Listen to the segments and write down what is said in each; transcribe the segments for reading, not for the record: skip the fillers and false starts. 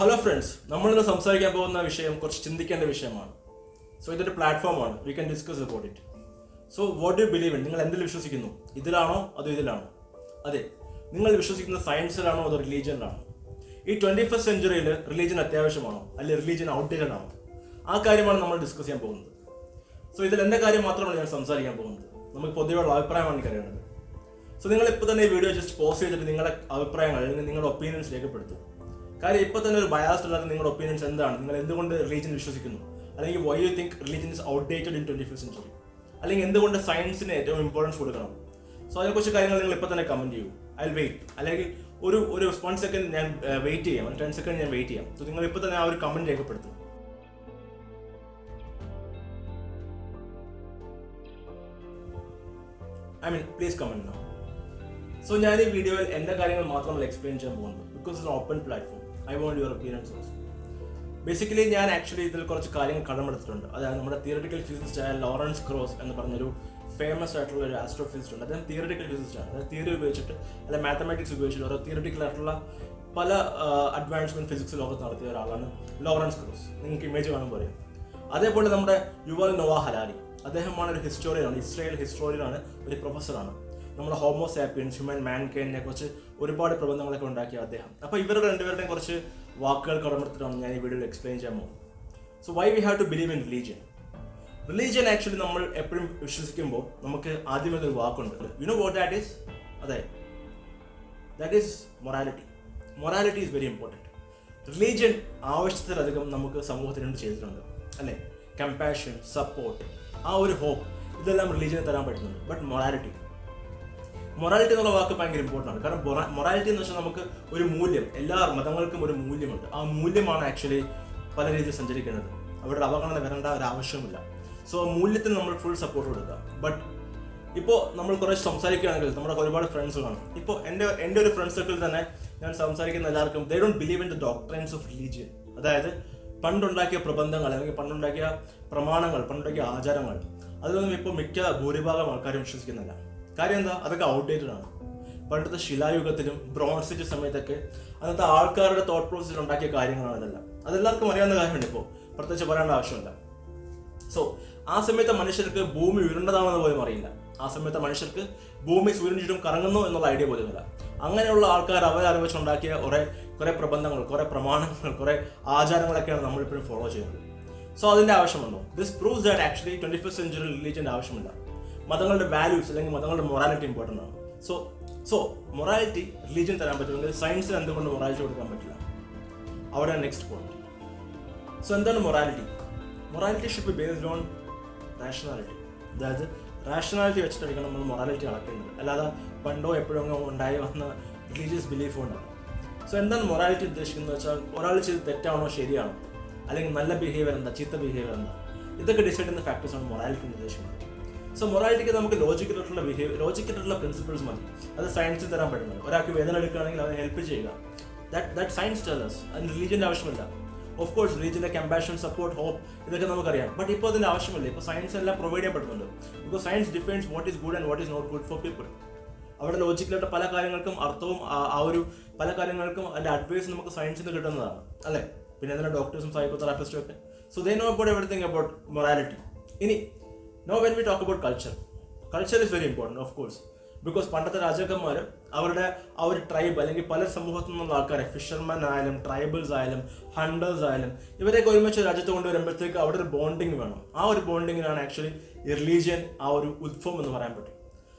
Hello friends, നമ്മളിന്ന് സംസാരിക്കാൻ പോകുന്ന വിഷയം കുറച്ച് ചിന്തിക്കേണ്ട വിഷയമാണ്. ഇതൊരു പ്ലാറ്റ്ഫോമാണ്. We can discuss about it. What do believe in? നിങ്ങൾ എന്തിൽ വിശ്വസിക്കുന്നു? ഇതിലാണോ അതോ ഇതിലാണോ? അതെ, നിങ്ങൾ വിശ്വസിക്കുന്ന സയൻസിലാണോ അതോ റിലീജിയനിലാണോ? ഈ 21st സെഞ്ചുറിയിൽ റിലീജിയൻ അത്യാവശ്യമാണോ അല്ലെങ്കിൽ റിലീജിയൻ ഔട്ട്ഡേറ്റഡ് ആണോ? ആ കാര്യമാണ് നമ്മൾ ഡിസ്കസ് ചെയ്യാൻ പോകുന്നത്. ഇതിൽ എൻ്റെ കാര്യം മാത്രമാണ് ഞാൻ സംസാരിക്കാൻ പോകുന്നത്. നമുക്ക് പൊതുവെയുള്ള അഭിപ്രായമാണ് എനിക്ക് അറിയേണ്ടത്. നിങ്ങൾ ഇപ്പോൾ തന്നെ ഈ വീഡിയോ ജസ്റ്റ് പോസ്റ്റ് ചെയ്തിട്ട് നിങ്ങളുടെ അഭിപ്രായങ്ങൾ അല്ലെങ്കിൽ നിങ്ങളുടെ ഒപ്പീനിയൻസ് രേഖപ്പെടുത്തും. കാര്യം ഇപ്പോൾ തന്നെ ഒരു ബയാസ്ഡ് അല്ലാതെ നിങ്ങളുടെ ഒപ്പീനിയൻസ് എന്താണ്? നിങ്ങൾ എന്തുകൊണ്ട് റിലീജിയൻ വിശ്വസിക്കുന്നു? അല്ലെങ്കിൽ why you think religion is outdated in 21st century? അല്ലെങ്കിൽ എന്തുകൊണ്ട് സയൻസിന് ഏറ്റവും ഇമ്പോർട്ടൻസ് കൊടുക്കണം? അതിനെക്കുറിച്ച് കാര്യങ്ങൾ നിങ്ങൾ ഇപ്പോൾ തന്നെ കമൻറ്റ് ചെയ്യൂ. I will wait. അല്ലെങ്കിൽ ഒരു 1 സെക്കൻഡ് ഞാൻ വെയിറ്റ് ചെയ്യാം, 10 സെക്കൻഡ് ഞാൻ വെയിറ്റ് ചെയ്യാം. നിങ്ങൾ ഇപ്പോൾ തന്നെ ആ ഒരു കമൻറ്റ് രേഖപ്പെടുത്തും. Please comment now. ഞാൻ ഈ വീഡിയോയിൽ എൻ്റെ കാര്യങ്ങൾ മാത്രമല്ല എക്സ്പ്ലെയിൻ ചെയ്യാൻ പോകുന്നത്. Because it's open platform. I won't your opinions also. Basically ഞാൻ ആക്ച്വലി ഇതിൽ കുറച്ച് കാര്യങ്ങൾ കടമെടുത്തിട്ടുണ്ട്. അതായത് നമ്മുടെ തിയററ്റിക്കൽ ഫിസിസിസ്റ്റ് ആയ ലോറൻസ് ക്രോസ് എന്ന് പറഞ്ഞൊരു ഫേമസ് ആയിട്ടുള്ള ഒരു ആസ്ട്രോഫിസിസ്റ്റ് ഉണ്ട്. അദ്ദേഹം തിയററ്റിക്കൽ ഫിസിസ്റ്റ് ആണ്. അതായത് തിയറി ഉപയോഗിച്ചിട്ട് അല്ലെങ്കിൽ മാത്തമാറ്റിക്സ് ഉപയോഗിച്ചിട്ട് ഓരോ തിയററ്റിക്കൽ ആയിട്ടുള്ള പല അഡ്വാൻസ്മെന്റ് ഫിസിക്സ് ലോകത്ത് നടത്തിയ ഒരാളാണ് ലോറൻസ് ക്രോസ്. നിങ്ങൾക്ക് ഇമേജ് കാണുമ്പോൾ അറിയാം. അതേപോലെ നമ്മുടെ യുവൽ നോവാ ഹരാരി, അദ്ദേഹമാണ് ഒരു ഹിസ്റ്റോറിയനാണ്, ഇസ്രായേൽ ഹിസ്റ്റോറിയനാണ്, ഒരു പ്രൊഫസറാണ്. നമ്മുടെ ഹോമോ സാപ്പിയൻസ്, ഹ്യൂമൻ മാൻകൈൻഡിനെ കുറിച്ച് ഒരുപാട് പ്രബന്ധങ്ങളൊക്കെ ഉണ്ടാക്കിയ അദ്ദേഹം. അപ്പോൾ ഇവരുടെ രണ്ടുപേരുടെയും കുറച്ച് വാക്കുകൾ കടമെടുത്തിട്ടാണ് ഞാൻ ഈ വീഡിയോയിൽ എക്സ്പ്ലെയിൻ ചെയ്യാൻ പോകുന്നത്. Why we have to believe in religion actually നമ്മൾ എപ്പോഴും വിശ്വസിക്കുമ്പോൾ നമുക്ക് ആദ്യം ഒരു വാക്കുണ്ട്. You know what that is? അതെ, that is morality. Morality is very important. Religion ആവശ്യത്തിലധികം നമുക്ക് സമൂഹത്തിനുണ്ട് ചെയ്തിട്ടുണ്ട്, അല്ലേ? കമ്പാഷൻ, സപ്പോർട്ട്, ആ ഒരു ഹോപ്പ്, ഇതെല്ലാം റിലീജിയന് തരാൻ പറ്റുന്നുണ്ട്. ബട്ട് മൊറാലിറ്റി എന്നുള്ള വാക്ക് ഭയങ്കര ഇമ്പോർട്ടൻ്റ് ആണ്. കാരണം മൊറാലിറ്റി എന്ന് വെച്ചാൽ നമുക്ക് ഒരു മൂല്യം, എല്ലാ മതങ്ങൾക്കും ഒരു മൂല്യമുണ്ട്. ആ മൂല്യമാണ് ആക്ച്വലി പല രീതിയിൽ സഞ്ചരിക്കുന്നത്. അവരുടെ അവഗണന വരേണ്ട ഒരു ആവശ്യമില്ല. മൂല്യത്തിന് നമ്മൾ ഫുൾ സപ്പോർട്ട് കൊടുക്കുക. ബട്ട് ഇപ്പോൾ നമ്മൾ കുറച്ച് സംസാരിക്കുകയാണെങ്കിൽ നമ്മുടെ ഒരുപാട് ഫ്രണ്ട്സ് കാണും. ഇപ്പോൾ എൻ്റെ ഒരു ഫ്രണ്ട് സർക്കിളിൽ തന്നെ ഞാൻ സംസാരിക്കുന്ന എല്ലാവർക്കും they don't believe in the doctrines of religion. അതായത് പണ്ടുണ്ടാക്കിയ പ്രബന്ധങ്ങൾ അല്ലെങ്കിൽ പണ്ടുണ്ടാക്കിയ പ്രമാണങ്ങൾ, പണ്ടുണ്ടാക്കിയ ആചാരങ്ങൾ, അതിലൊന്നും ഇപ്പോൾ ഭൂരിഭാഗം ആൾക്കാരും വിശ്വസിക്കുന്നില്ല. കാര്യം എന്താ? അതൊക്കെ ഔട്ട്ഡേറ്റഡ് ആണ്. പണ്ടത്തെ ശിലായുഗത്തിലും ബ്രോൺസ് ഏജ് സമയത്തൊക്കെ അന്നത്തെ ആൾക്കാരുടെ തോട്ട് പ്രോസസ്സിൽ ഉണ്ടാക്കിയ കാര്യങ്ങളാണ് അതെല്ലാം. അതെല്ലാവർക്കും അറിയാവുന്ന കാര്യമുണ്ട്. ഇപ്പോൾ പ്രത്യേകിച്ച് പറയേണ്ട ആവശ്യമില്ല. ആ സമയത്തെ മനുഷ്യർക്ക് ഭൂമി ഉരുണ്ടതാണെന്ന് പോലും അറിയില്ല. ആ സമയത്തെ മനുഷ്യർക്ക് ഭൂമി സൂര്യന് ചുറ്റും കറങ്ങുന്നു എന്നുള്ള ഐഡിയ പോലുമില്ല. അങ്ങനെയുള്ള ആൾക്കാർ അവരറിവെച്ചുണ്ടാക്കിയ കുറെ പ്രബന്ധങ്ങൾ, കുറെ പ്രമാണങ്ങൾ, കുറെ ആചാരങ്ങളൊക്കെയാണ് നമ്മളിപ്പോഴും ഫോളോ ചെയ്യുന്നത്. അതിന്റെ ആവശ്യമുണ്ടോ? This proves that actually 21st century റിലീജിയന്റെ ആവശ്യമില്ല. മതങ്ങളുടെ വാല്യൂസ് അല്ലെങ്കിൽ മതങ്ങളുടെ മൊറാലിറ്റി ഇമ്പോർട്ടൻ്റ് ആണ്. മൊറാലിറ്റി റിലീജിയൻ തരാൻ പറ്റുമെങ്കിൽ സയൻസിന് എന്തുകൊണ്ട് മൊറാലിറ്റി കൊടുക്കാൻ പറ്റില്ല? അവിടെ നെക്സ്റ്റ് പോയിന്റ്. എന്താണ് morality? Morality should be based on rationality. അതായത് റാഷണാലിറ്റി വെച്ചിട്ടായിരിക്കണം നമ്മൾ മൊറാലിറ്റി അളക്കേണ്ടത്. അല്ലാതെ പണ്ടോ എപ്പോഴും ഉണ്ടായി വന്ന റിലീജിയസ് ബിലീഫ് കൊണ്ടാണ്. എന്താണ് മൊറാലിറ്റി ഉദ്ദേശിക്കുന്നത് വെച്ചാൽ ഒരാൾ ചെയ്ത് തെറ്റാണോ ശരിയാണോ, അല്ലെങ്കിൽ നല്ല ബിഹേവിയർ എന്താ, ചീത്ത ബിഹേവിയർ എന്താ, ഇതൊക്കെ ഡിസൈഡ് ചെയ്യുന്ന ഫാക്ടേഴ്സാണ് മൊറാലിറ്റി ഉദ്ദേശിക്കുന്നത്. മൊറാലിറ്റിക്ക് നമുക്ക് ലോജിക്കലായിട്ടുള്ള പ്രിൻസിപ്പിൾസ് മതി. അത് സയൻസിൽ തരാൻ പറ്റുന്നത്. ഒരാൾക്ക് വേദന എടുക്കുകയാണെങ്കിൽ അവരെ ഹെൽപ്പ് ചെയ്യുക. That science tells us. അതിന് റിലീജിയൻ്റെ ആവശ്യമില്ല. ഓഫ് കോഴ്സ് റിലീജിയൻ്റെ കമ്പാഷൻ, സപ്പോർട്ട്, ഹോപ്പ്, ഇതൊക്കെ നമുക്കറിയാം. ബട്ട് ഇപ്പോൾ അതിൻ്റെ ആവശ്യമില്ല. ഇപ്പോൾ സയൻസ് എല്ലാം പ്രൊവൈഡ് ചെയ്യപ്പെടുന്നുണ്ട്. Because science defines what is good and what is not good for people. അവിടെ ലോജിക്കലായിട്ട് പല കാര്യങ്ങൾക്കും അർത്ഥവും പല കാര്യങ്ങൾക്കും അതിൻ്റെ അഡ്വൈസ് നമുക്ക് സയൻസിൽ നിന്ന് കിട്ടുന്നതാണ്, അല്ലേ? പിന്നെ അതിൻ്റെ ഡോക്ടേഴ്സും സൈക്കോതെറാപ്പിസ്റ്റും ഒക്കെ. They know about everything about morality. ഇനി now when we talk about culture is very important, of course, because പണ്ടത്തെ രാജാക്കന്മാർ അവരുടെ ആ ഒരു ട്രൈബ് അല്ലെങ്കിൽ പല സമൂഹത്തിൽ നിന്നുള്ള ആൾക്കാരെ, ഫിഷർമാൻ ആയാലും ട്രൈബൽസ് ആയാലും ഹണ്ടേഴ്സ് ആയാലും, ഇവരെയൊക്കെ ഒരുമിച്ച് രാജ്യത്ത് കൊണ്ടുവരുമ്പോഴത്തേക്ക് അവിടെ ഒരു ബോണ്ടിങ് വേണം. ആ ഒരു ബോണ്ടിങ്ങിനാണ് ആക്ച്വലി ഈ റിലീജിയൻ ആ ഒരു ഉത്ഭവം എന്ന് പറയാൻ പറ്റും.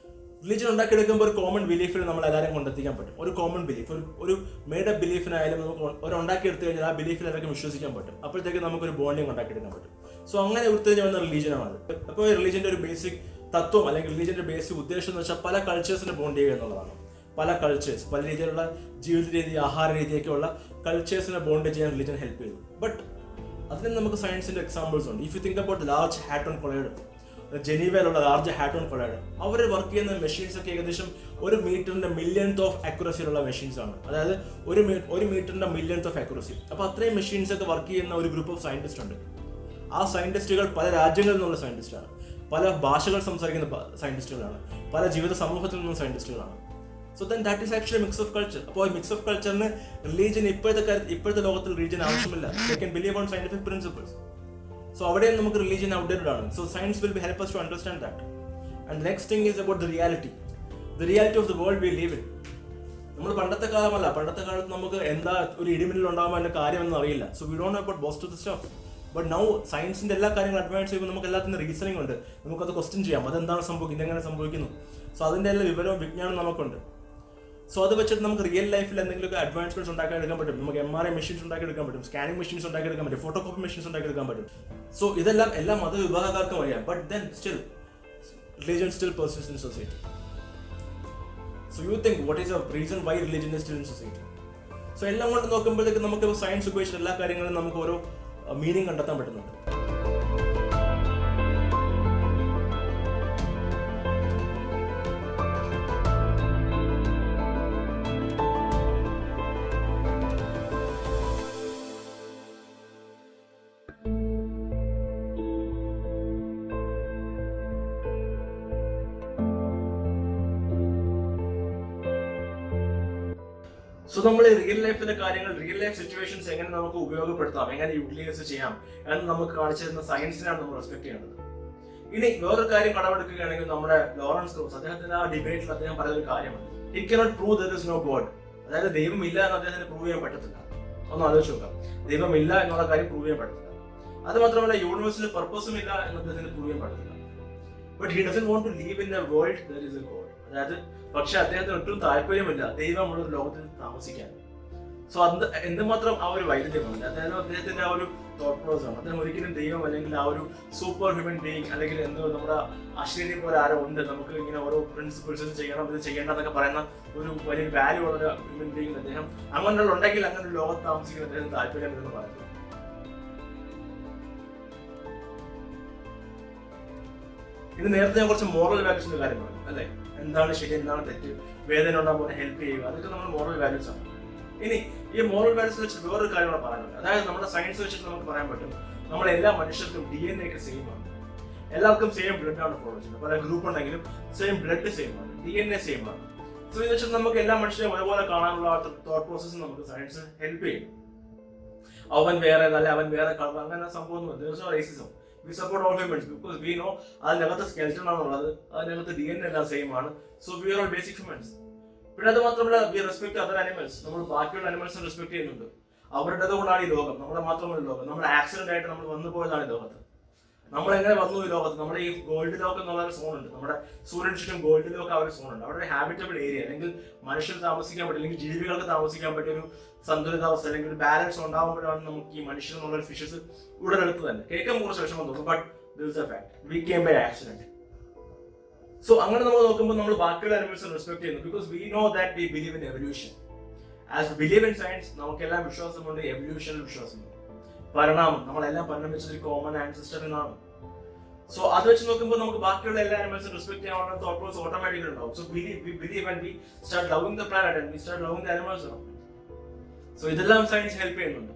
റിലീജിയൻ ഉണ്ടാക്കിയെടുക്കുമ്പോൾ ഒരു കോമൺ ബിലീഫിൽ നമ്മൾ എല്ലാവരും കൊണ്ടെത്തിക്കാൻ പറ്റും. ഒരു കോമൺ ബിലീഫ്, ഒരു മെയ്ഡ് അപ്പ് ബിലീഫിനായാലും നമുക്ക് ഒരു ഉണ്ടാക്കിയെടുത്തു കഴിഞ്ഞാൽ ആ ബിലീഫിൽ എല്ലാവർക്കും വിശ്വസിക്കാൻ പറ്റും. അപ്പോഴത്തേക്ക് നമുക്കൊരു ബോണ്ടിങ് ഉണ്ടാക്കിയെടുക്കാൻ പറ്റും. അങ്ങനെ ഉരുത്തിരിഞ്ഞ് വന്ന റിലീജിയനാണ് അത്. അപ്പോൾ ഈ റിലീജിയൻ്റെ ഒരു ബേസിക് തത്വം അല്ലെങ്കിൽ റിലീജിയൻ്റെ ബേസിക് ഉദ്ദേശം എന്ന് വെച്ചാൽ പല കൾച്ചേഴ്സിനെ ബോണ്ട് ചെയ്യുക എന്നുള്ളതാണ്. പല കൾച്ചേഴ്സ്, പല രീതിയിലുള്ള ജീവിത രീതി, ആഹാര രീതിയൊക്കെയുള്ള കൾച്ചേഴ്സിനെ ബോണ്ട് ചെയ്യാൻ റിലീജിയൻ ഹെൽപ്പ് ചെയ്തു. ബട്ട് അതിന് നമുക്ക് സയൻസിൻ്റെ എക്സാമ്പിൾസ് ഉണ്ട്. If you think about large hadron collider, ജനീവയിലുള്ള ലാർജ് ഹാഡ്രോൺ കൊളൈഡർ, അവർ വർക്ക് ചെയ്യുന്ന മെഷീൻസ് ഒക്കെ ഏകദേശം 1 മീറ്ററിന്റെ മില്യൺത്ത് ഓഫ് അക്യുറസിയിലുള്ള മെഷീൻസ് ആണ്. അതായത് 1 മീറ്ററിന്റെ മില്യൺത്ത് ഓഫ് അക്യുറസി. അപ്പോൾ അത്രയും മെഷീൻസ് ഒക്കെ വർക്ക് ചെയ്യുന്ന ഒരു ഗ്രൂപ്പ് ഓഫ് സയന്റിസ്റ്റ് ഉണ്ട്. ആ സയന്റിസ്റ്റുകൾ പല രാജ്യങ്ങളിൽ നിന്നുള്ള സയന്റിസ്റ്റാണ്, പല ഭാഷകൾ സംസാരിക്കുന്ന സയന്റിസ്റ്റുകളാണ്, പല ജീവിത സമൂഹത്തിൽ നിന്നുള്ള സയന്റിസ്റ്റുകളാണ്. So then that is actually mix of culture. അപ്പോൾ ഈ മിക്സ് ഓഫ് കൾച്ചറിന് റിലീജിയൻ ഇപ്പോഴത്തെ ലോകത്തിൽ റിലീജിയൻ ആവശ്യമില്ല. They can believe on scientific principles. So അവിടെയും നമുക്ക് റിലീജിയൻ ഔട്ട്ഡേറ്റഡ് ആണ്. So science will help us to understand that. And the next thing is about the reality of the world we live in. നമ്മൾ പണ്ടത്തെ കാലമല്ല. പണ്ടത്തെ കാലത്ത് നമുക്ക് എന്താ ഒരു ഇടിമിന്നൽ ഉണ്ടാകുമ്പോൾ അതിന്റെ കാര്യമൊന്നും അറിയില്ല. So we don't know about most of the stuff. But now സയൻസിന്റെ എല്ലാ കാര്യങ്ങളും അഡ്വാൻസ് ചെയ്യുമ്പോൾ നമുക്ക് എല്ലാത്തിനും റീസണിങ് ഉണ്ട്. നമുക്കത് ക്വസ്റ്റ്യൻ ചെയ്യാം, അതെന്താണ് സംഭവിക്കുന്നത്, ഇതെങ്ങനെ സംഭവിക്കുന്നു. സോ അതിന്റെ എല്ലാ വിവരവും വിജ്ഞാനവും നമുക്കുണ്ട്. സോ അത് വെച്ചിട്ട് നമുക്ക് റിയൽ ലൈഫിൽ എന്തെങ്കിലും അഡ്വാൻസ്മെന്റ്സ് ഉണ്ടാക്കി എടുക്കാൻ പറ്റും. നമുക്ക് MRI മെഷീൻസ് ഉണ്ടാക്കി എടുക്കാൻ പറ്റും, സ്കാനിങ് മെഷീൻസ് ഉണ്ടാക്കി എടുക്കാൻ പറ്റും, ഫോട്ടോ കോപ്പി മെഷീൻസ് ഉണ്ടാക്കി എടുക്കാൻ പറ്റും. സോ ഇതെല്ലാം എല്ലാ മതവിഭാഗക്കാർക്കും അറിയാം. But then still religion still persists in society. So you think what is the reason why religion is still in society? So എല്ലാം കൊണ്ട് നോക്കുമ്പോഴത്തേക്ക് നമുക്ക് സയൻസ് ഉപയോഗിച്ചിട്ട് എല്ലാ കാര്യങ്ങളും നമുക്ക് ഓരോ മീനിങ് കണ്ടെത്താൻ പറ്റുന്നുണ്ട്. സോ നമ്മൾ റിയൽ ലൈഫിലെ കാര്യങ്ങൾ, റിയൽ ലൈഫ് സിറ്റുവേഷൻസ് എങ്ങനെ നമുക്ക് ഉപയോഗപ്പെടുത്താം, എങ്ങനെ യൂട്ടിലൈസ് ചെയ്യാം എന്ന് നമുക്ക് കാണിച്ചു തരുന്ന സയൻസിനാണ് നമ്മൾ റെസ്പെക്ട് ചെയ്യേണ്ടത്. ഇനി വേറൊരു കാര്യം കടമെടുക്കുകയാണെങ്കിൽ നമ്മുടെ ലോറൻസ് ക്രോസ് അദ്ദേഹത്തിന്റെ ആ ഡിബേറ്റിൽ അദ്ദേഹം പറഞ്ഞൊരു കാര്യമാണ്, it cannot prove there is no God. അതായത് ദൈവമില്ല എന്ന് അദ്ദേഹത്തിന് പ്രൂവ് ചെയ്യാൻ പറ്റത്തില്ല. ഒന്ന് ആലോചിച്ച് നോക്കാം, ദൈവമില്ല എന്നുള്ള കാര്യം പ്രൂവ് ചെയ്യാൻ പറ്റത്തില്ല. അത് മാത്രമല്ല യൂണിവേഴ്സിൽ പർപ്പസും ഇല്ല എന്ന് അദ്ദേഹത്തിന് പ്രൂവ് ചെയ്യാൻ പറ്റത്തില്ല. But he doesn't want to live in a world there is a God. അതായത് പക്ഷെ അദ്ദേഹത്തിന് ഒട്ടും താല്പര്യമില്ല ദൈവമുള്ള ഒരു ലോകത്തിൽ താമസിക്കാൻ. സോ അത് എന്തുമാത്രം ആ ഒരു വൈരുദ്ധ്യമുണ്ട്. അതായത് അദ്ദേഹത്തിന്റെ ആ ഒരു തോട്ട് പ്രോസസ് ആണ്. അദ്ദേഹം ഒരിക്കലും ദൈവം അല്ലെങ്കിൽ ആ ഒരു സൂപ്പർ ഹ്യൂമൻ ബീയിങ് അല്ലെങ്കിൽ എന്തോ നമ്മുടെ അശ്വനി പോലെ ആരോ ഉണ്ട്, നമുക്ക് ഇങ്ങനെ ഓരോ പ്രിൻസിപ്പിൾസ് ചെയ്യണം, ഇത് ചെയ്യേണ്ട എന്നൊക്കെ പറയുന്ന ഒരു വലിയൊരു വാല്യൂ ഉള്ള ഒരു ഹ്യൂമൻ ബീയിങ് അദ്ദേഹം അങ്ങനെയുള്ള ഉണ്ടെങ്കിൽ അങ്ങനെ ഒരു ലോകത്ത് താമസിക്കാൻ അദ്ദേഹം താല്പര്യം എന്ന് പറയുന്നത്. ഇത് നേരത്തെ ഞാൻ കുറച്ച് മോറൽ വാല്യൂസിന്റെ കാര്യം പറഞ്ഞു അല്ലെ, എന്താണ് ശരി, എന്താണ് തെറ്റ്, വേദന ഉണ്ടാകുമ്പോൾ ഹെൽപ്പ് ചെയ്യുക, അതൊക്കെ നമ്മുടെ മോറൽ വാല്യൂസ് ആണ്. ഇനി ഈ മോറൽ വാല്യൂസ് വെച്ച് വേറൊരു കാര്യം പറയാനുണ്ട്. അതായത് നമ്മുടെ സയൻസ് വെച്ചിട്ട് നമുക്ക് പറയാൻ പറ്റും നമ്മളെല്ലാ മനുഷ്യർക്കും DNA ഒക്കെ സെയിം ആണ്. എല്ലാവർക്കും സെയിം ബ്ലഡ് ആണ് ഫോളോ ചെയ്യുന്നത്. പല ഗ്രൂപ്പ് ഉണ്ടെങ്കിലും സെയിം ബ്ലഡ് സെയിം ആണ്, DNA സെയിം ആണ്. സോ ഇത് വെച്ചിട്ട് നമുക്ക് എല്ലാ മനുഷ്യരെയും ഒരുപോലെ കാണാനുള്ള തോട്ട് പ്രോസസ് നമുക്ക് സയൻസ് ഹെൽപ്പ് ചെയ്യും. അവൻ വേറെ അല്ല, അവൻ വേറെ കളർ, അങ്ങനെ സംഭവമൊന്നും racism. We support all humans because we know അതിനകത്ത് സ്കെൽറ്റൺ ആണുള്ളത്, അതിനകത്ത് DNA എല്ലാം സെയിം ആണ്. So we are all basic humans. പിന്നെ അത് മാത്രമല്ല വി റെസ്പെക്ട് അതർ അനിമൽസ്. നമ്മൾ ബാക്കിയുള്ള അനിമൽസിനെ റെസ്പെക്ട് ചെയ്യുന്നുണ്ട്. അവരുടേത് കൊണ്ടാണ് ഈ ലോകം, നമ്മുടെ മാത്രമല്ല ലോകം. നമ്മുടെ ആക്സിഡന്റ് ആയിട്ട് നമ്മൾ വന്നു പോയതാണ് ഈ ലോകത്ത്. നമ്മൾ എങ്ങനെ വന്നു ഈ ലോകത്ത്? നമ്മുടെ ഈ ഗോൾഡ് ലോക്ക് എന്നുള്ള ഒരു സോൺ ഉണ്ട്, നമ്മുടെ സൂര്യൻ ചുറ്റും ഗോൾഡ് ലോക്ക് ആ ഒരു സോൺ ഉണ്ട്. അവിടെ ഒരു ഹാബിറ്റബിൾ ഏരിയ അല്ലെങ്കിൽ മനുഷ്യർ താമസിക്കാൻ പറ്റും, അല്ലെങ്കിൽ ജീവികൾക്ക് താമസിക്കാൻ പറ്റിയ ഒരു സന്തുലിതാവസ്ഥ അല്ലെങ്കിൽ ഒരു ബാലൻസ് ഉണ്ടാകുമ്പോഴാണ് നമുക്ക് ഈ മനുഷ്യർ എന്നുള്ള ഫിഷസ് ഉടലെടുത്ത് തന്നെ. കേൾക്കാൻ കുറച്ച് വിഷമം തോന്നും, but this is a fact. We came by accident. So അങ്ങനെ നമ്മൾ നോക്കുമ്പോൾ നമ്മൾ ബാക്കിയുള്ള അനിമൽസിനെ റെസ്പെക്ട് ചെയ്യുന്നു because we know that we believe in evolution. As believe in science നമുക്കെല്ലാം വിശ്വാസമുണ്ട്, എവല്യൂഷനിൽ വിശ്വാസമുണ്ട്. പരിണാമം, നമ്മളെല്ലാം പരിണമിച്ചൊരു കോമൺ ആൻസിസ്റ്റർ എന്നാണ്. സോ അത് വെച്ച് നോക്കുമ്പോൾ നമുക്ക് ബാക്കിയുള്ള എല്ലാ അനിമൽസും റെസ്പെക്ട് ചെയ്യാനുള്ള തോട്ട് പ്രോസസ് ഓട്ടോമാറ്റിക്കലി ഉണ്ടാവും. So we believe and we start loving the planet and we start loving the animals around it. So ഇതെല്ലാം സയൻസ് ഹെൽപ്പ് ചെയ്യുന്നുണ്ട്.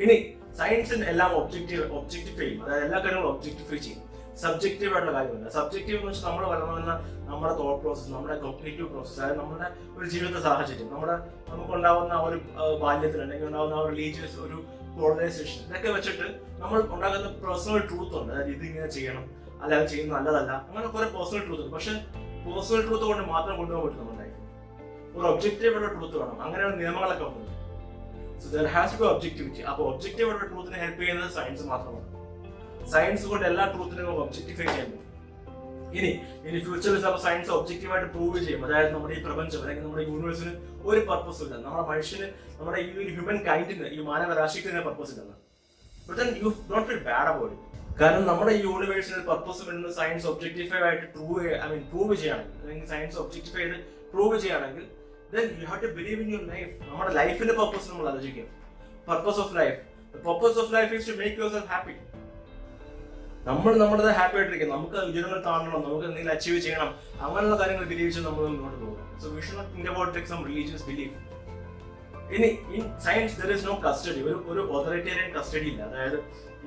ഇനി സയൻസിന് എല്ലാം ഒബ്ജക്റ്റിഫൈ ചെയ്യും, അതായത് എല്ലാ കാര്യങ്ങളും ഒബ്ജക്റ്റിഫൈ ചെയ്യും. സബ്ജക്റ്റീവ് ആയിട്ടുള്ള കാര്യമല്ല. സബ്ജക്റ്റീവ് എന്ന് വെച്ചാൽ നമ്മൾ വളർന്നു നമ്മുടെ തോട്ട് പ്രോസസ്, നമ്മുടെ കോഗ്നിറ്റീവ് പ്രോസസ്, അതായത് നമ്മുടെ ഒരു ജീവിത സാഹചര്യം, നമുക്കുണ്ടാവുന്ന ഒരു ബാല്യത്തിൽ അല്ലെങ്കിൽ ഉണ്ടാവുന്ന ഒരു റിലീജിയസ് ഒരു പോളറൈസേഷൻ, ഇതൊക്കെ വെച്ചിട്ട് നമ്മൾ ഉണ്ടാകുന്ന പേഴ്സണൽ ട്രൂത്ത് ഉണ്ട്. അതായത് ഇതിങ്ങനെ ചെയ്യണം, അല്ലാതെ ചെയ്യുന്നത് നല്ലതല്ല, അങ്ങനെ കുറെ പേഴ്സണൽ ട്രൂത്ത് ഉണ്ട്. പക്ഷെ പേഴ്സണൽ ട്രൂത്ത് കൊണ്ട് മാത്രം കൊണ്ടുപോകാൻ പറ്റും നമ്മുടെ ലൈഫ്. ഒരു ഒബ്ജക്റ്റീവ് ആയിട്ടുള്ള ട്രൂത്ത് വേണം. അങ്ങനെയാണ് നിയമങ്ങളൊക്കെ വന്നത്. So there has to be objectivity. അപ്പോൾ ഒബ്ജക്റ്റീവ് ആയിട്ടുള്ള ട്രൂത്തിനെ ഹെൽപ്പ് ചെയ്യുന്നത് സയൻസ് മാത്രമാണ്. സയൻസ് കൊണ്ട് എല്ലാ ട്രൂത്തിനും ഒബ്ജക്റ്റിഫൈ ചെയ്യാൻ പറ്റും. ഇനി ഫ്യൂച്ചറിൽ സയൻസ് ഒബ്ജക്റ്റീവായിട്ട് പ്രൂവ് ചെയ്യും, അതായത് നമ്മുടെ ഈ പ്രപഞ്ചം അല്ലെങ്കിൽ നമ്മുടെ യൂണിവേഴ്സിന് ഒരു പർപ്പസും ഇല്ല, നമ്മുടെ മനുഷ്യന്, നമ്മുടെ ഈ ഒരു ഹ്യൂമൻ കൈൻഡിന്, ഈ മാനവരാശിക്ക് തന്നെ പർപ്പസ് ഇല്ലെന്ന്. But then you don't feel bad about it. കാരണം നമ്മുടെ ഈ യൂണിവേഴ്സിന് പർപ്പസ് വരുന്നത് സയൻസ് ഒബ്ജക്റ്റിഫൈ ആയിട്ട് പ്രൂവ് ചെയ്യുകയാണെങ്കിൽ, അല്ലെങ്കിൽ സയൻസ് ഒബ്ജക്റ്റിഫൈ ചെയ്ത് പ്രൂവ് ചെയ്യുകയാണെങ്കിൽ then you have to believe in your life. നമ്മുടെ ലൈഫിന്റെ പർപ്പസ് നമ്മൾ ആലോചിക്കും. Purpose of life, the purpose of life is to make yourself happy. നമ്മുടെ ഹാപ്പി ആയിട്ടിരിക്കും, നമുക്ക് ഉയരങ്ങൾ താണ്ടണം, നമുക്ക് എന്തെങ്കിലും അച്ചീവ് ചെയ്യണം, അങ്ങനെയുള്ള കാര്യങ്ങൾ ബിലീവ് ചെയ്ത് നമ്മൾ മുന്നോട്ട് പോകും. So we should not think about like some religious belief. ഇനി in science there is no custody. ഒരു ഓതോറിറ്റേറിയൻ കസ്റ്റഡി ഇല്ല. അതായത്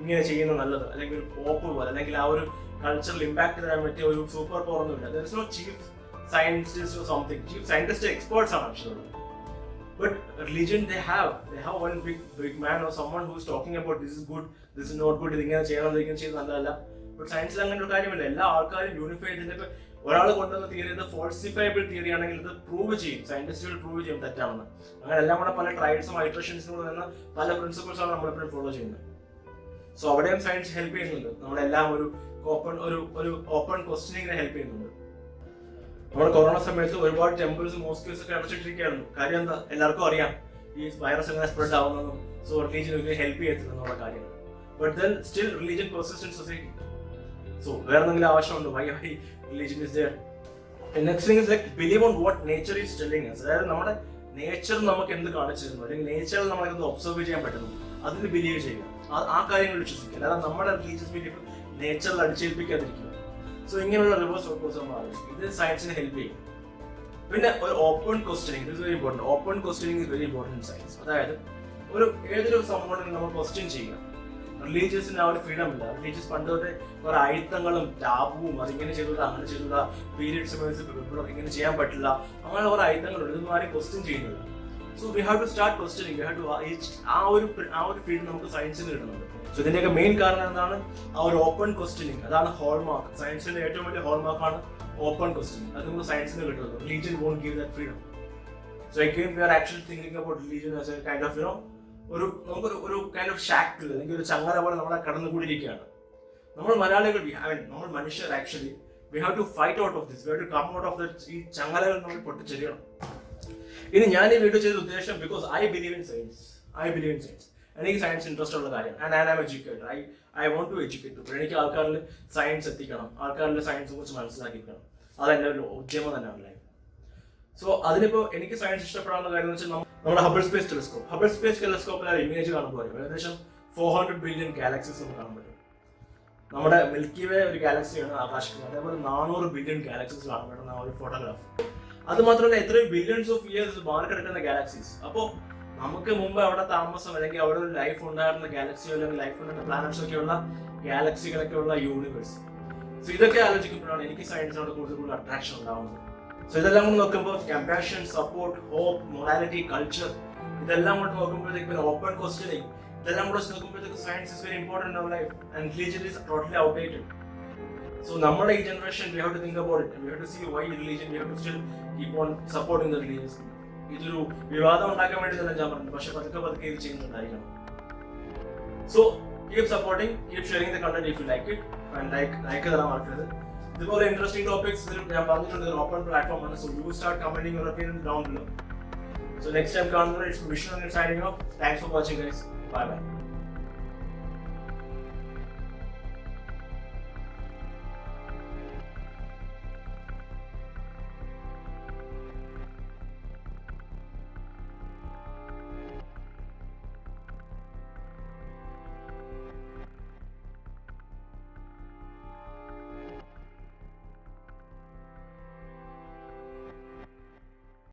ഇങ്ങനെ ചെയ്യുന്നത് നല്ലത്, അല്ലെങ്കിൽ ഒരു പോപ്പ് പോലെ, അല്ലെങ്കിൽ ആ ഒരു കൾച്ചറൽ ഇമ്പാക്ട് തരാൻ പറ്റിയ ഒരു സൂപ്പർ പവർ ഒന്നുമില്ല. There is no chief scientist or something. Chief scientists are experts on actually. But religion they have one big man or someone who is talking about this is good, this is not good, ഇതിങ്ങനെ ചെയ്യണം ഇതിങ്ങനെ ചെയ്ത് നല്ലതല്ല. But സയൻസിൽ അങ്ങനെ ഒരു കാര്യമില്ല. എല്ലാ ആൾക്കാരും യൂണിഫൈ ചെയ്തിട്ട് ഒരാൾ കൊണ്ടുവന്ന തിയറി ഇത് ഫോൾസിഫയബിൾ തിയറി ആണെങ്കിൽ ഇത് പ്രൂവ് ചെയ്യും, സയന്റിസ്റ്റുകൾ പ്രൂവ് ചെയ്യും തെറ്റാണെന്ന്. അങ്ങനെ എല്ലാം കൂടെ പല ട്രയൽസും ഐട്രേഷൻസിനും കൂടെ നിന്ന് പല പ്രിൻസിപ്പിൾസാണ് നമ്മളെപ്പോഴും ഫോളോ ചെയ്യുന്നത്. സോ അവിടെയും സയൻസ് ഹെൽപ്പ് ചെയ്യുന്നുണ്ട്. നമ്മളെല്ലാം ഒരു ഓപ്പൺ ക്വസ്റ്റ്യനിങ്ങിനെ ഹെൽപ്പ് ചെയ്യുന്നുണ്ട്. നമ്മുടെ കൊറോണ സമയത്ത് ഒരുപാട് ടെമ്പിൾസ് മോസ്കേഴ്സ് ഒക്കെ അടച്ചിട്ടിരിക്കുകയായിരുന്നു. കാര്യം എന്താ, എല്ലാവർക്കും അറിയാം ഈ വൈറസ് എങ്ങനെ സ്പ്രെഡ് ആവുന്നതും സോ റിലീജിയൻ ഒരിക്കലും ഹെൽപ്പ് ചെയ്യത്തില്ലെന്നുള്ള കാര്യങ്ങൾ. But then still religion persist in society. So വേറെ എന്തെങ്കിലും ആവശ്യമുണ്ടോ? Why religion is there. Next thing is like believe on what nature is telling us. അതായത് നമ്മുടെ നേച്ചർ നമുക്ക് എന്ത് കാണിച്ചു തരുന്നു അല്ലെങ്കിൽ നേച്ചറിൽ നമ്മളെ എന്ത് ഒബ്സർവ് ചെയ്യാൻ പറ്റുന്നു അതിൽ ബിലീവ് ചെയ്യുക, ആ കാര്യങ്ങൾ വിശ്വസിക്കുക. അല്ലാതെ നമ്മുടെ റിലീജിയസ് ബിലീഫ് നേച്ചറിൽ അടിച്ചേൽപ്പിക്കാതിരിക്കുക. സോ ഇങ്ങനെയുള്ള റിവേഴ്സ് ഓപ്പോസ് ഇത് സയൻസിനെ ഹെൽപ്പ് ചെയ്യും. പിന്നെ ഒരു open questioning is very important. Open questioning is very important in science. അതായത് ഏതൊരു സംഭവം നമ്മൾ ക്വസ്റ്റ്യൻ ചെയ്യുക. റിലീജിയസിന് ആ ഒരു ഫ്രീഡം ഇല്ല. റിലീജിയസ് പണ്ട് തൊട്ട് കുറെ അയിത്തങ്ങളും ടാബുവും അതിങ്ങനെ ചെയ്തുകൂടാ അങ്ങനെ ചെയ്തുകൂടാ, പീരിയഡ്സ് ഇങ്ങനെ ചെയ്യാൻ പറ്റില്ല, അങ്ങനെ കുറെ അയിത്തങ്ങളുണ്ട്. ഇതൊന്നും ആരും ക്വസ്റ്റ്യൻ ചെയ്യുന്നില്ല. So we have to start questioning. We have to ആ ഒരു ഫീൽഡ് നമുക്ക് സയൻസിന് കിട്ടുന്നുണ്ട്. സോ ഇതിന്റെയൊക്കെ മെയിൻ കാരണം എന്താണ്? ആ ഒരു ഓപ്പൺ ക്വസ്റ്റ്യനിങ്. അതാണ് ഹോൾമാർക്ക്. സയൻസിന്റെ ഏറ്റവും വലിയ ഹോൾമാർക്കാണ് ഓപ്പൺ ക്വസ്റ്റ്യനിങ്. അത് നമുക്ക് സയൻസിന് കിട്ടുന്നത്. Religion won't give that freedom. So again we are actually thinking about religion as a kind of നമുക്കൊരു കൈൻഡ് ഓഫ് ഷാക്കിൾ അല്ലെങ്കിൽ ഒരു ചങ്ങല പോലെ നമ്മളെ കടന്നുകൂടിയിരിക്കുകയാണ്. നമ്മൾ മലയാളികൾ നമ്മൾ മനുഷ്യർ actually we have to fight out of this. We have to come out of the ഈ ചങ്ങലകൾ നമ്മൾ പൊട്ടിച്ചെറിയണം. ഇനി ഞാൻ ഈ വീഡിയോ ചെയ്ത ഉദ്ദേശം because I believe in science. എനിക്ക് സയൻസ് ഇൻട്രസ്റ്റ് ഉള്ള കാര്യം. And I am educated. I want to educate people. എനിക്ക് ആൾക്കാരിൽ സയൻസ് എത്തിക്കണം, ആൾക്കാരിൽ സയൻസിനെ കുറിച്ച് മനസ്സിലാക്കിക്കണം. അതെൻ്റെ ഒരു ഉദ്യമം തന്നെയാണ് ലൈഫ്. സോ അതിനിപ്പോൾ എനിക്ക് സയൻസ് ഇഷ്ടപ്പെടാനുള്ള കാര്യം എന്ന് വെച്ചാൽ നമ്മുടെ ഹബിൾ സ്പേസ് ടെലിസ്കോപ്പിലെ ഇമേജ് കാണുമ്പോൾ ഏകദേശം 400 ബില്യൺ ഗാലക്സീസ് നമുക്ക് കാണാൻ പറ്റും. നമ്മുടെ മിൽക്കി വേ ഒരു ഗാലക്സിയാണ് ആകാശത്തിൽ. അതേപോലെ 400 ബില്യൺ ഗാലക്സീസ് കാണാൻ പറ്റുന്ന ഒരു ഫോട്ടോഗ്രാഫ്. അത് മാത്രമല്ല എത്രയും ബില്യൺസ് ഓഫ് ഇയേഴ്സ് മാറി കിടക്കുന്ന ഗാലക്സീസ്. അപ്പോൾ നമുക്ക് മുമ്പ് അവിടെ താമസം അല്ലെങ്കിൽ അവിടെ ഒരു ലൈഫ് ഉണ്ടായിരുന്ന ഗാലക്സിയോ അല്ലെങ്കിൽ ലൈഫ് ഉണ്ടായിരുന്ന പ്ലാനറ്റ്സ് ഒക്കെയുള്ള ഗാലക്സികളൊക്കെ ഉള്ള യൂണിവേഴ്സ്. സോ ഇതൊക്കെ ആലോചിക്കുമ്പോഴാണ് എനിക്ക് സയൻസിനോട് കൂടുതൽ അട്രാക്ഷൻ ഉണ്ടാവുന്നത്. സോ ഇതെല്ലാം കൊണ്ട് നോക്കുമ്പോൾ compassion, support, hope, morality, culture ഇതെല്ലാം കൊണ്ട് നോക്കുമ്പോഴത്തേക്ക് പിന്നെ ഓപ്പൺ ക്വസ്റ്റ്യനിങ് ഇതെല്ലാം കൂടെ നോക്കുമ്പോഴത്തേക്ക് science is very important in life and religion is totally outdated. So നമ്മുടെ ഈ generation we have to think about it. We have to see why religion we have to still keep on supporting the religions. ഇതൊരു വിവാദം ഉണ്ടാക്കാൻ വേണ്ടി തന്നെ ഞാൻ പറഞ്ഞു, പക്ഷെ പതുക്കെ ഇത് ചെയ്യുന്നുണ്ടായിരിക്കണം. So keep supporting, keep sharing the content if you like it and like തരാൻ മറക്കരുത്. ഇതുപോലെ ഇൻട്രസ്റ്റിംഗ് ടോപ്പിക്സ് ഞാൻ പറഞ്ഞിട്ടുണ്ട്. ഓപ്പൺ പ്ലാറ്റ്ഫോം ആണ്. So you start commenting your opinion down below. So next time കാണുന്നത് it's Vishnu signing off. Thanks for watching guys. Bye by.